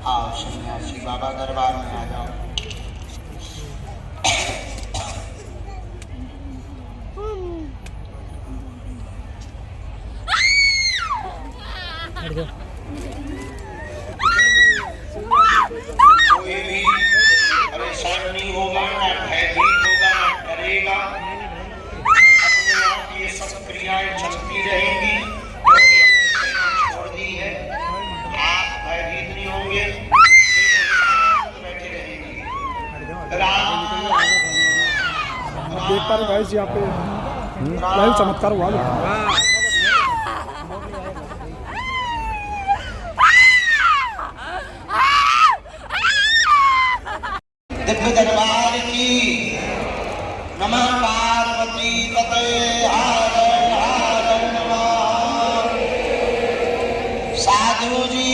आओ सन्यासी बाबा दरबार में आ जाओ। कोई भी परेशान नहीं होगा, ना भयभीत होगा, ना डरेगा। अपने आप ये सब क्रियाएं चलती रहेंगी क्योंकि हमने सेना छोड़ दी है। आप भयभीत नहीं होंगे, बैठे रहेंगे। देख पा रहे गाइस यहाँ पे लाइव चमत्कार हुआ। दिव्य दरबार की नमः पार्वती पते हर हर नमः। साधु जी,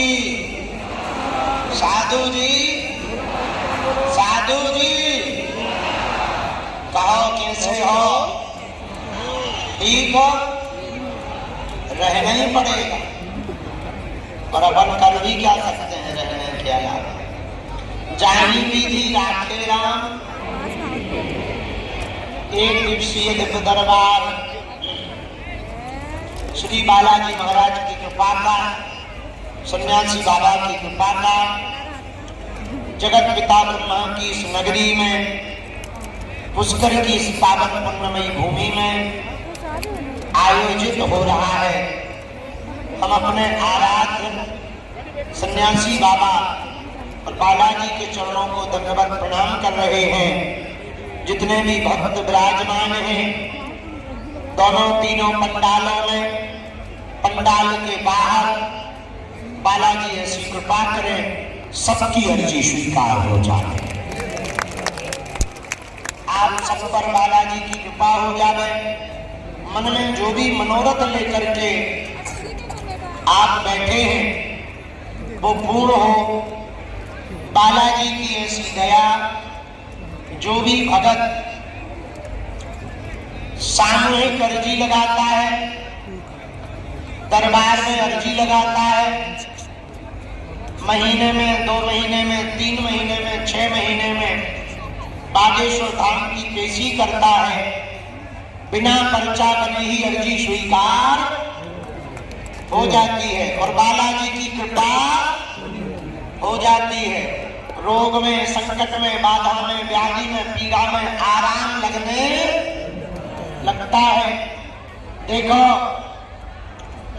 साधु जी, साधु जी, कहो कैसे हो? ठीक हो? रहना ही पड़ेगा और अपन कर भी क्या सकते हैं, रहने के अलावा। जानी विधि राखे राम। एक दिवसीय दिव्य दरबार श्री बालाजी महाराज की कृपा का, सन्यासी बाबा की कृपा का, जगत पिता ब्रह्मा की इस नगरी में, पुष्कर की इस पावन पुण्यमयी भूमि में आयोजित हो रहा है। हम अपने आराध्य सन्यासी बाबा और बालाजी के चरणों को दंडवत प्रणाम कर रहे हैं। जितने भी भक्त विराजमान हैं दोनों तीनों पंडालों में, पंडाल के बाहर, बालाजी ऐसी कृपा करें सबकी अर्जी स्वीकार हो जाए। आप सब पर बालाजी की कृपा हो जाए। मन में जो भी मनोरथ लेकर के आप बैठे हैं वो पूर्ण हो। बालाजी की ऐसी दया, जो भी भगत सामूहिक अर्जी लगाता है, दरबार में अर्जी लगाता है, महीने में, 2 महीने में, 3 महीने में, 6 महीने में बागेश्वर धाम की पेशी करता है, बिना पर्चा बने ही अर्जी स्वीकार हो जाती है और बालाजी की कृपा हो जाती है। रोग में, संकट में, बाधा में, व्याधि में, पीड़ा में आराम लगने लगता है। देखो,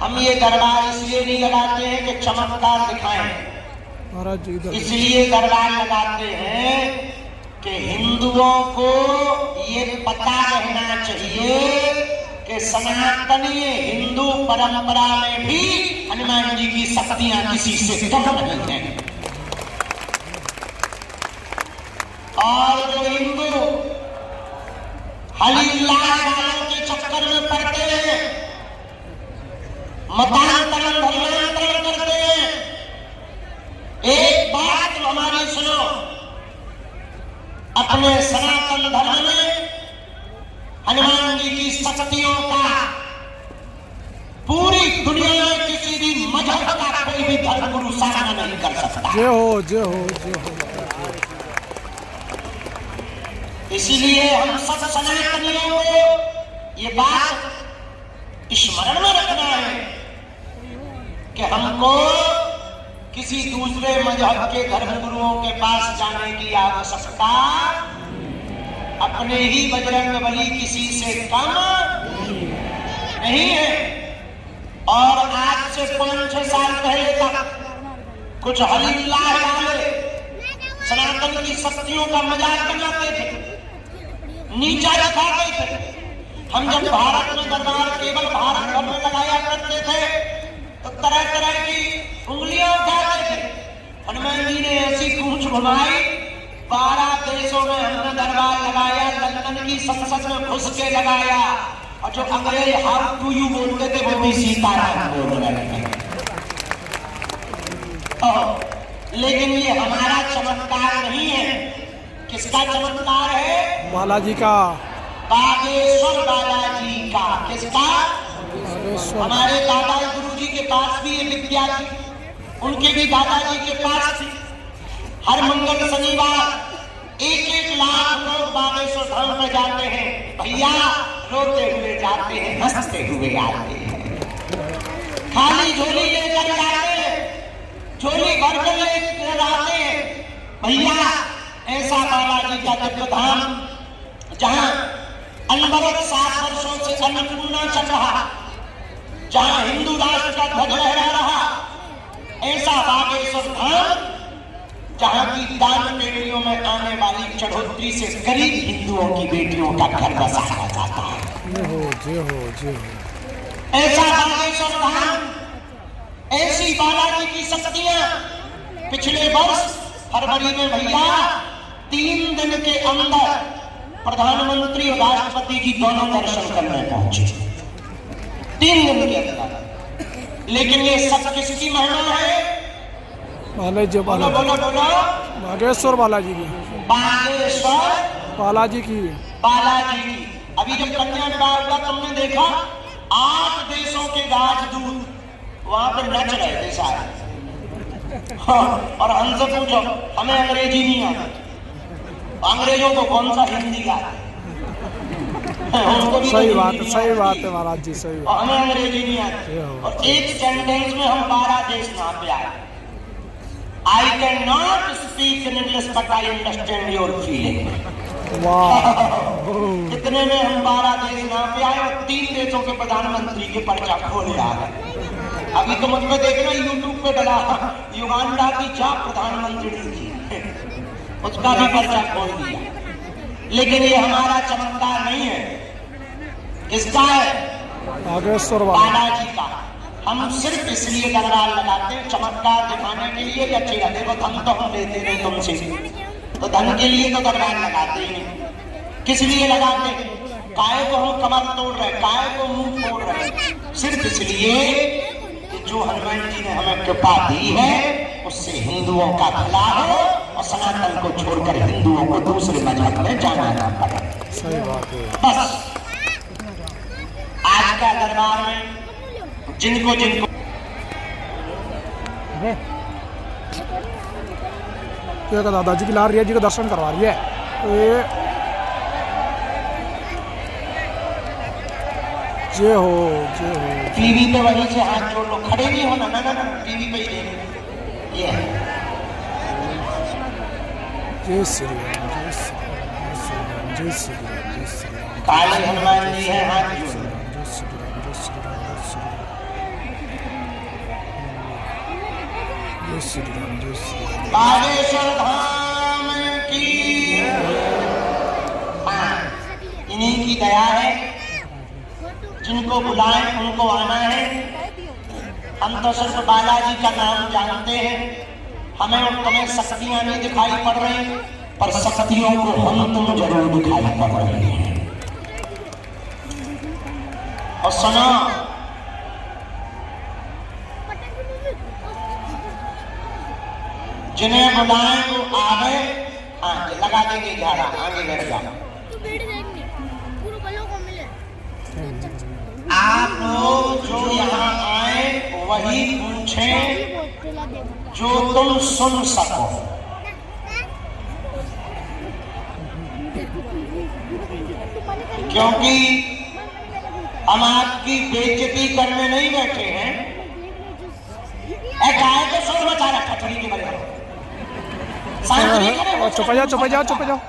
हम ये दरबार इसलिए नहीं लगाते हैं कि चमत्कार दिखाएं, इसलिए दरबार लगाते हैं कि हिंदुओं को ये पता रहना चाहिए कि सनातनीय हिंदू परंपरा में भी हनुमान जी की शक्तियां किसी से कम नहीं है। और जो हिंदू हलील्लाह वालों के चक्कर में पड़ते हैं, मतांतरण धर्मांतरण करते हैं, एक बात तो हमारी सुनो, अपने सनातन धर्म में हनुमान जी की शक्तियों का पूरी दुनिया में किसी भी मजहब का कोई भी धर्मगुरु सामना नहीं कर सकता। जय हो, जय हो, जय हो। इसीलिए हम सब सनातनियों को ये बात स्मरण में रखना है कि हमको किसी दूसरे मजहब के धर्मगुरुओं के पास जाने की आवश्यकता, अपने ही बजरंगबली किसी से कम नहीं है। और आज से 5-6 साल पहले तक कुछ हलील्लाह वाले सनातन की शक्तियों का मजाक बनाते थे, नीचा दिखाते थे। हम जब भारत में दरबार केवल भारत भर में लगाया करते थे तो तरह तरह की उंगलियां उठाते थे। हनुमान जी ने ऐसी पूंछ घुमाई, 12 देशों में हमने दरबार लगाया, लंदन की संसद में घुस के लगाया और जो अंग्रेज हाउ टू यू बोलते थे वो भी सीताराम बोल रहे थे। लेकिन ये हमारा चमत्कार नहीं है। किसका चमत्कार है? बालाजी का, बागेश्वर बालाजी का। किसका? हमारे दादा गुरु जी के पास भी ये विद्या थी, उनके भी दादाजी के पास थी। हर मंगल शनिवार 1-1 लाख लोग बागेश्वर धाम पे जाते हैं। भैया रोते हुए जाते हैं, हंसते हुए आते हैं। खाली झोली लेकर जाते हैं, झोली भर कर लेकर आते हैं। भैया ऐसा बालाजी का दिव्य धाम जहां अनवरत 7 वर्षों से अन्नपूर्णा चल रहा, जहां हिंदू राष्ट्र का ध्वज लहरा रहा, ऐसा बागेश्वर धाम जहां की दान पेटियों में आने वाली चढ़ोतरी से गरीब हिंदुओं की बेटियों का घर बसाया जाता है। जय हो। ऐसा बागेश्वर धाम, ऐसी बालाजी की शक्तियां पिछले वर्ष फरवरी में भैया 3 दिन के अंदर प्रधानमंत्री और राष्ट्रपति जी दोनों दर्शन करने पहुंचे, 3 दिन के अंदर। लेकिन ये सब किसकी महिमा है? बालाजी बोलो बोलो बोलो। बागेश्वर बालाजी की, बागेश्वर बालाजी की, बालाजी की। अभी जब कन्या विवाह हुआ तुमने देखा 8 देशों के राजदूत वहां पे नच रहे थे सारे। हाँ, और हमसे पूछो, हमें अंग्रेजी नहीं आता, अंग्रेजों को कौन सा हिंदी आता? उनको भी सही तो बात हिंदी है, सही आती बात है। है महाराज जी, सही और बात। हमें अंग्रेजी नहीं आती। और एक सेंटेंस में हम 12 देश नाम पे आए। I cannot speak in English, but I understand your feeling. वाह कितने में हम 12 देश नाम पे आए और 3 देशों के प्रधानमंत्री के पर्चा खोले आ गए। अभी तो मुझमें देखना यूट्यूब पे डला युगांडा की जा प्रधानमंत्री थी, उसका भी पर्चा खोल दिया। लेकिन ये हमारा चमत्कार नहीं है, किसका है? बागेश्वर बालाजी का। हम सिर्फ इसलिए दरबार लगाते हैं चमत्कार दिखाने के लिए, या चेहरा देखो धन तो हम लेते नहीं तुमसे, तो धन के लिए तो दरबार लगाते ही नहीं। किस लिए लगाते? काय को हम कमर तोड़ रहे, काय को मुंह तोड़ रहे, सिर्फ इसलिए कि जो हनुमान जी ने हमें कृपा दी है उससे हिंदुओं का भला हो और सनातन को छोड़कर हिंदुओं को दूसरे मजहब में जाना ना पड़े। सही बात है। बस आज का दरबार में जिनको जिनको दादाजी की लाल रिया जी का दर्शन करवा रही है। जय हो जय हो। टीवी पे वहीं से हाथ जोड़ लो, खड़े नहीं होना, ना ना ना, टीवी पे ही देखो। ये जय श्री राम, जय श्री राम, जय श्री राम, जय श्री राम। काली हनुमान जी है, हाथ जोड़। जय श्री राम, जय श्री राम, जय श्री राम, जय श्री राम, जय श्री राम। बागेश्वर धाम की इन्हीं की दया है, जिनको बुलाएं उनको आना है। हम तो सिर्फ बालाजी का नाम जानते हैं, हमें और तुम्हें शक्तियां नहीं दिखाई पड़ रही, पर शक्तियों को हम तुम जरूर दिखाई पड़ रही हैं। और सुनो, जिन्हें बुलाएं वो आगे, हाँ लगा देंगे झाड़ा, आगे बैठ जाओ। आप लोग जो यहाँ आए वही पूछें जो तुम सुन सको। क्योंकि हम आपकी बेइज्जती करने नहीं बैठे हैं। गाय को शोर मचा रखा खड़ी के बगैर। चुप जाओ, चुप जाओ, चुप जाओ।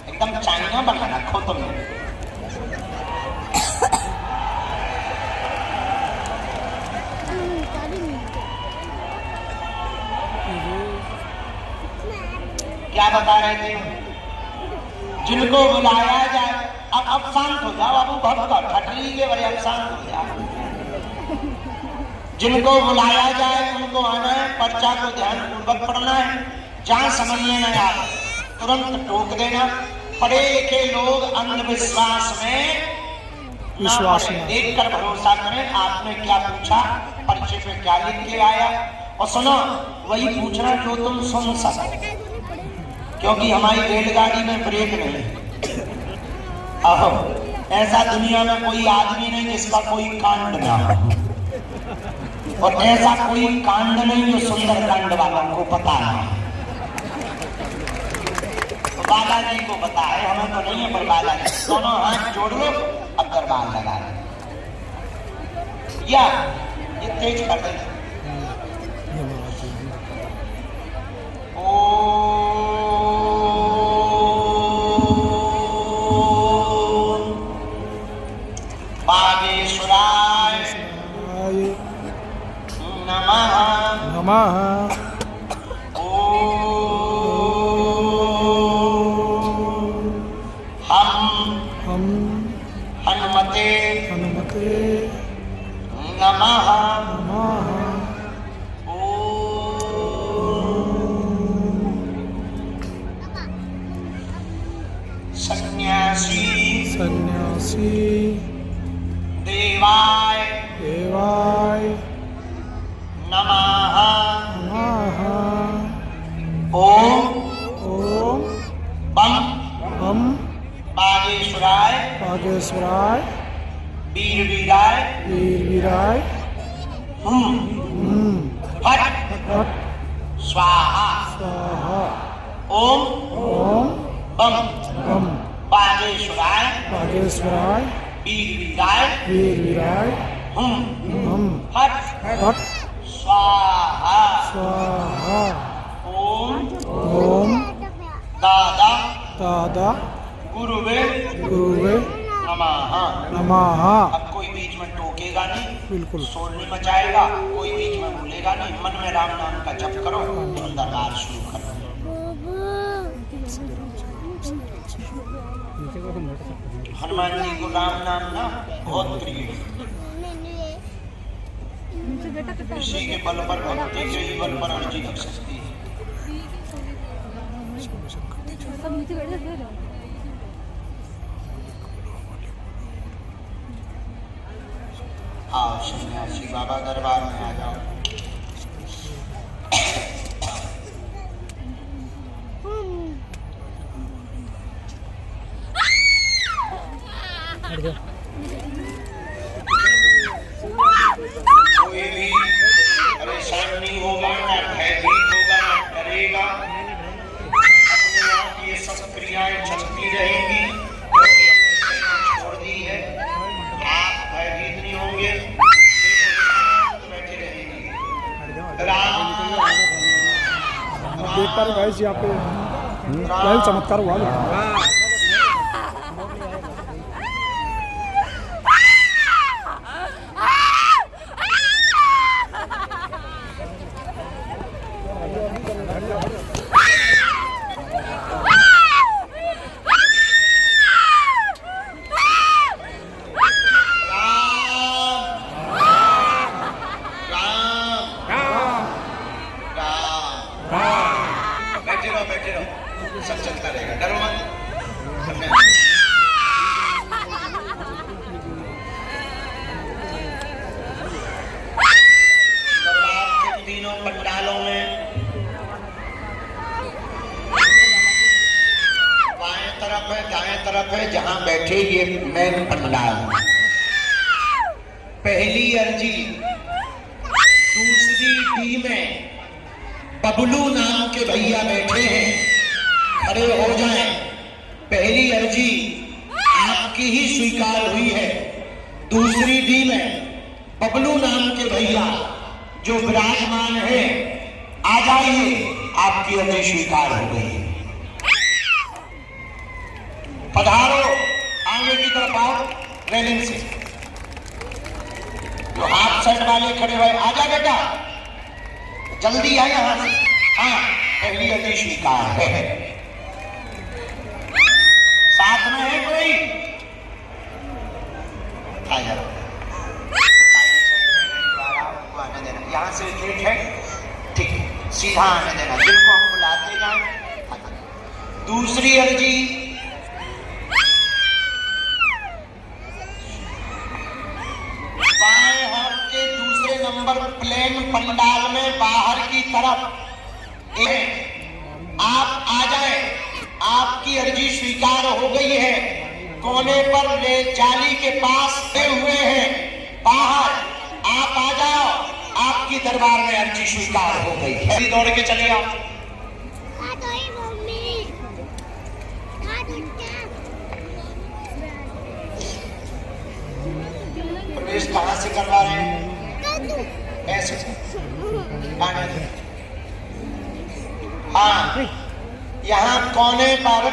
एकदम चाइना बना रखो तुमने। क्या बता रहे थे? जिनको बुलाया जाए, अब शांत हो जाओ, अब बहुत ठटली के बड़े अब शांत हो जाओ। जिनको बुलाया जाए उनको आना है, पर्चा को ध्यान पूर्वक पढ़ना है, जहां समझ में न आए तुरंत टोक देना। पढ़े लिखे लोग अंधविश्वास में विश्वास में देख कर भरोसा करें। आपने क्या पूछा, पर्चे पे क्या लिख के आया, और सुनो वही पूछना जो तुम सुन सको, क्योंकि हमारी रेलगाड़ी में ब्रेक नहीं। अहो, ऐसा दुनिया में कोई आदमी नहीं जिसका कोई कांड ना हो। और ऐसा कोई कांड नहीं जो सुंदर कांड वालों को पता नहीं। तो बालाजी को पता है, हमें तो नहीं है, पर बालाजी दोनों हाथ जोड़ लो, अब दरबार लगा लो, या ये तेज कर देना। बागेश्वराय नमः नमः। हम हनुमते नमः सन्यासी देवाय नमः। ओम बम बागेश्वराय वीरवीराय फट स्वाहा। ओम बम बागेश्वराय वीरवीराय फट स्वाहा। ओम दादा गुरुवे नमः। अब कोई बीच में टोकेगा नहीं, बिल्कुल शोर नहीं मचाएगा, कोई बीच में भूलेगा नहीं, मन में राम नाम का जप करो, दरबार शुरू करो। हनुमान जी को राम नाम ना बहुत प्रिय है, इसी के बल पर भक्ति के ही बल पर अर्जी लग सकती है। आओ सन्यासी बाबा दरबार में आ जाओ। कोई भी परेशान नहीं होगा, ना भयभीत होगा, ना डरेगा। अपने आप ये सब क्रियाएं चलती रहेंगी क्योंकि हमने शरीर छोड़ दी है। आप भयभीत नहीं होंगे, बिल्कुल बैठे रहेंगे। राम देख पा रहे गाइस, यहाँ पे क्या चमत्कार हुआ। बैठे रहो, सब चलता रहेगा, डरो मत। दरबार के तीनों पंडालों में बाएं तरफ है, दाएं तरफ है, जहां बैठे ये मेन पंडाल। पहली अर्जी दूसरी डी में बबलू नाम के भैया बैठे हैं, खड़े हो जाएं। पहली अर्जी आपकी ही स्वीकार हुई है। दूसरी डी में बबलू नाम के भैया जो विराजमान है, आ जाइए, आपकी अर्जी स्वीकार हो गई। पधारो, आगे की तरफ आओ, रेलिंग से। जो हाफ शर्ट वाले खड़े हुए, आजा बेटा, जल्दी आए यहां से। हाँ, पहली अर्जी स्वीकार है। साथ में है कोई? आया आने देना, यहां से गेट है, ठीक है, सीधा आने देना, जिनको हम बुलाते जाए। दूसरी अर्जी बाएं हाथ के दूसरे नंबर प्लेन पंडाल में बाहर की तरफ आप आ जाए, आपकी अर्जी स्वीकार हो गई है। कोने पर ले जाली के पास खड़े हुए हैं, बाहर आप आ जाओ, आपकी दरबार में अर्जी स्वीकार हो गई है। दौड़ के चले आओ। प्रवेश कहाँ से करवा रहे हैं? ऐसे हाँ, यहाँ कोने पर